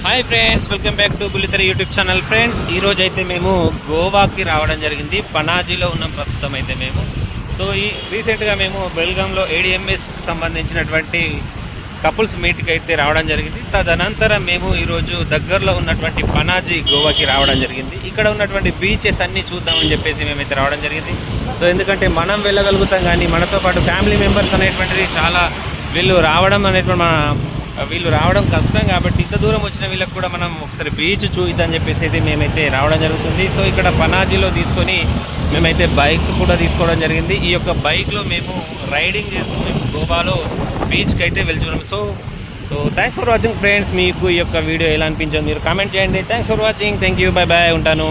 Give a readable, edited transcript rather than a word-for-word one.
Hi friends, welcome back to బుల్లితెర YouTube channel. Friends, ఈరోజు అయితే మేము గోవాకి రావడం జరిగింది. పనాజీలో ఉన్నాం ప్రస్తుతం అయితే మేము. సో ఈ రీసెంట్గా మేము బెల్గాంలో ఏడిఎంఎస్కి సంబంధించినటువంటి కపుల్స్ మీట్కి అయితే రావడం జరిగింది. తదనంతరం మేము ఈరోజు దగ్గరలో ఉన్నటువంటి పనాజీ గోవాకి రావడం జరిగింది. ఇక్కడ ఉన్నటువంటి బీచెస్ అన్నీ చూద్దామని చెప్పేసి మేమైతే రావడం జరిగింది. సో ఎందుకంటే మనం వెళ్ళగలుగుతాం, కానీ మనతో పాటు ఫ్యామిలీ మెంబర్స్ అనేటువంటిది చాలా వీళ్ళు రావడం కష్టం. కాబట్టి ఇంత దూరం వచ్చిన వీళ్ళకి కూడా మనం ఒకసారి బీచ్ చూద్దామని చెప్పేసి అయితే మేమైతే రావడం జరుగుతుంది. సో ఇక్కడ పనాజీలో తీసుకొని మేమైతే బైక్స్ కూడా తీసుకోవడం జరిగింది. ఈ యొక్క బైక్లో మేము రైడింగ్ చేస్తూ మేము గోవాలో బీచ్కి అయితే వెళ్తున్నాం. So thanks for watching friends. మీకు ఈ యొక్క వీడియో ఎలా అనిపించింది మీరు కామెంట్ చేయండి. Thanks for watching. Thank you. Bye bye. ఉంటాను.